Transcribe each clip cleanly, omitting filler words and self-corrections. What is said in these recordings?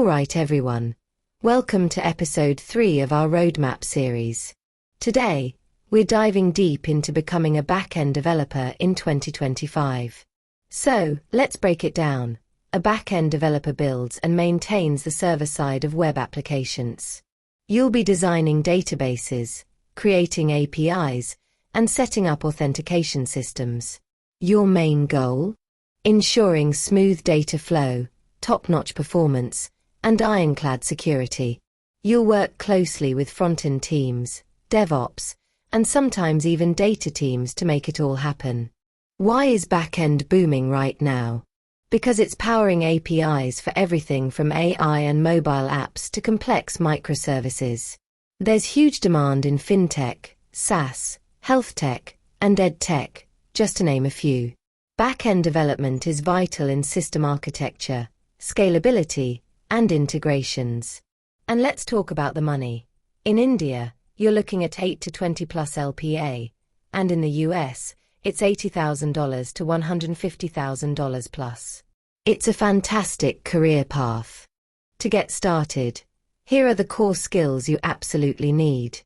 Alright everyone, welcome to episode 3 of our roadmap series. Today, we're diving deep into becoming a backend developer in 2025. So, let's break it down. A backend developer builds and maintains the server side of web applications. You'll be designing databases, creating APIs, and setting up authentication systems. Your main goal? Ensuring smooth data flow, top-notch performance, and ironclad security. You'll work closely with frontend teams, DevOps, and sometimes even data teams to make it all happen. Why is backend booming right now? Because it's powering APIs for everything from AI and mobile apps to complex microservices. There's huge demand in fintech, SaaS, health tech, and ed tech, just to name a few. Backend development is vital in system architecture, scalability, and integrations. And let's talk about the money. In India, you're looking at 8 to 20 plus LPA, and in the US, it's $80,000 to $150,000 plus. It's a fantastic career path. To get started, here are the core skills you absolutely need.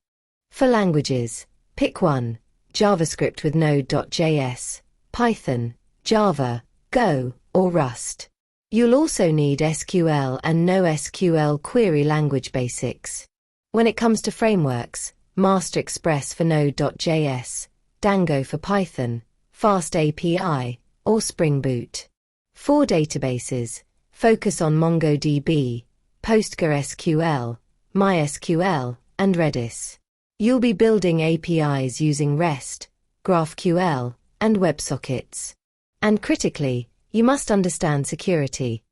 For languages, pick one: JavaScript with Node.js, Python, Java, Go, or Rust. You'll also need SQL and NoSQL query language basics. When it comes to frameworks, Master Express for Node.js, Django for Python, Fast API, or Spring Boot. For databases, focus on MongoDB, PostgreSQL, MySQL, and Redis. You'll be building APIs using REST, GraphQL, and WebSockets. And critically, you must understand security,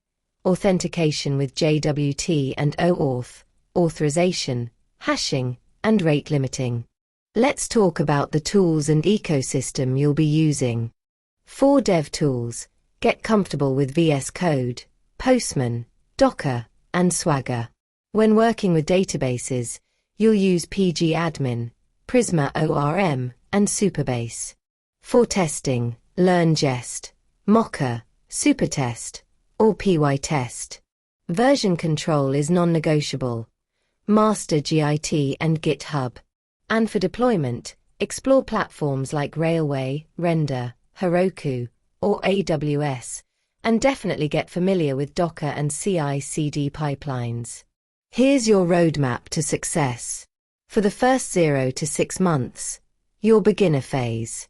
authentication with JWT and OAuth, authorization, hashing, and rate limiting. Let's talk about the tools and ecosystem you'll be using. For dev tools, get comfortable with VS Code, Postman, Docker, and Swagger. When working with databases, you'll use pgadmin, Prisma ORM, and Supabase. For testing, learn Jest, Mocha, Supertest, or PyTest. Version control is non-negotiable. Master Git and GitHub. And for deployment, explore platforms like Railway, Render, Heroku, or AWS, and definitely get familiar with Docker and CI/CD pipelines. Here's your roadmap to success. For the first 0 to 6 months, your beginner phase.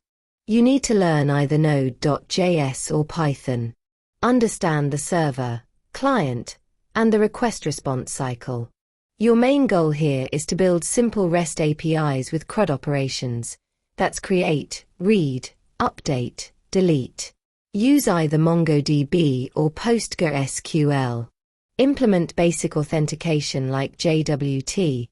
You need to learn either Node.js or Python. Understand the server, client, and the request response cycle. Your main goal here is to build simple REST APIs with CRUD operations. That's create, read, update, delete. Use either MongoDB or PostgreSQL. Implement basic authentication like JWT,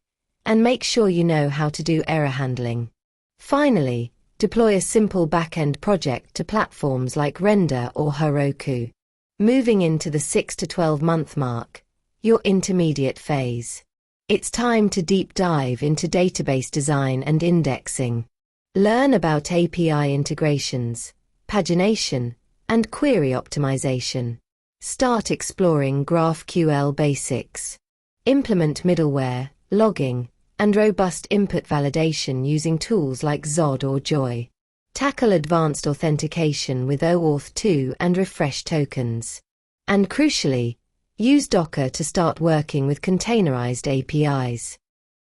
and make sure you know how to do error handling. Finally, deploy a simple backend project to platforms like Render or Heroku. Moving into the 6 to 12 month mark, your intermediate phase. It's time to deep dive into database design and indexing. Learn about API integrations, pagination, and query optimization. Start exploring GraphQL basics. Implement middleware, logging, and robust input validation using tools like Zod or Joy. Tackle advanced authentication with OAuth 2 and refresh tokens. And crucially, use Docker to start working with containerized APIs.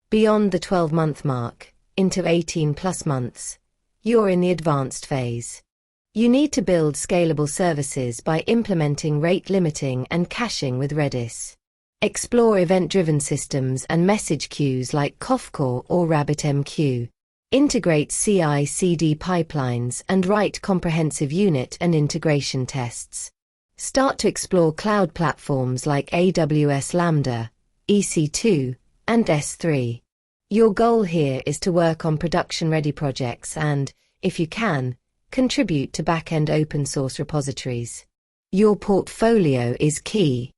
Beyond the 12-month mark, into 18 plus months, you're in the advanced phase. You need to build scalable services by implementing rate limiting and caching with Redis. Explore event-driven systems and message queues like Kafka or RabbitMQ. Integrate CI/CD pipelines and write comprehensive unit and integration tests. Start to explore cloud platforms like AWS Lambda, EC2, and S3. Your goal here is to work on production-ready projects and, if you can, contribute to back-end open-source repositories. Your portfolio is key.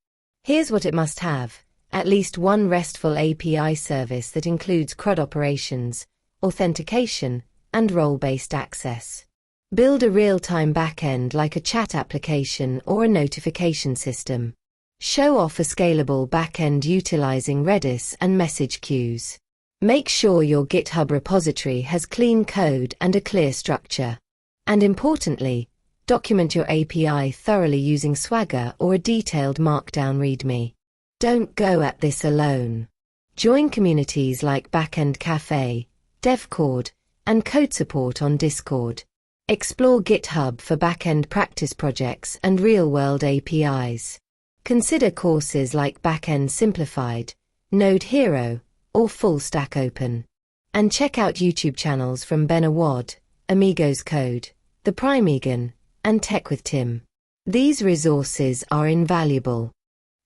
Here's what it must have: at least one RESTful API service that includes CRUD operations, authentication, and role-based access. Build a real-time backend like a chat application or a notification system. Show off a scalable backend utilizing Redis and message queues. Make sure your GitHub repository has clean code and a clear structure. And importantly, document your API thoroughly using Swagger or a detailed Markdown README. Don't go at this alone. Join communities like Backend Cafe, DevCord, and Code Support on Discord. Explore GitHub for backend practice projects and real-world APIs. Consider courses like Backend Simplified, Node Hero, or Full Stack Open. And check out YouTube channels from Ben Awad, Amigos Code, The Primegan, and Tech with Tim. These resources are invaluable.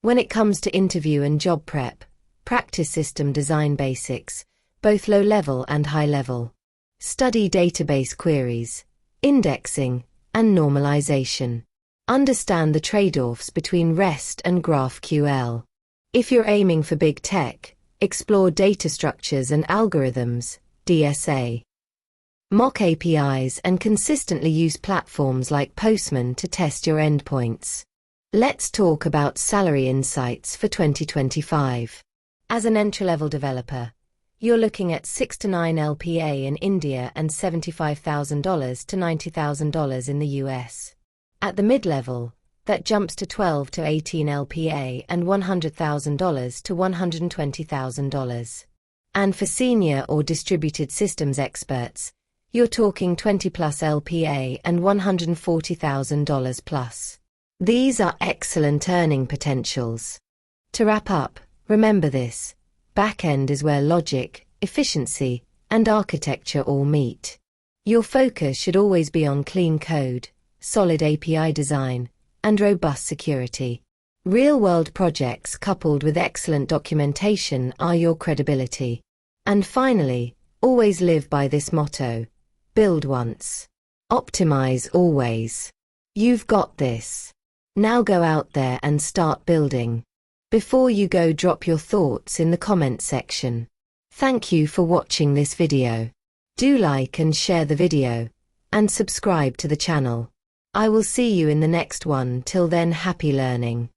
When it comes to interview and job prep, practice system design basics, both low-level and high-level. Study database queries, indexing, and normalization. Understand the trade-offs between REST and GraphQL. If you're aiming for big tech, explore data structures and algorithms, DSA. Mock APIs and consistently use platforms like Postman to test your endpoints. Let's talk about salary insights for 2025. As an entry-level developer, you're looking at 6 to 9 LPA in India and $75,000 to $90,000 in the US. At the mid-level, that jumps to 12 to 18 LPA and $100,000 to $120,000. And for senior or distributed systems experts, you're talking 20 plus LPA and $140,000 plus. These are excellent earning potentials. To wrap up, remember this: backend is where logic, efficiency, and architecture all meet. Your focus should always be on clean code, solid API design, and robust security. Real-world projects coupled with excellent documentation are your credibility. And finally, always live by this motto: build once, optimize always. You've got this. Now go out there and start building. Before you go, drop your thoughts in the comment section. Thank you for watching this video. Do like and share the video, and subscribe to the channel. I will see you in the next one. Till then, happy learning.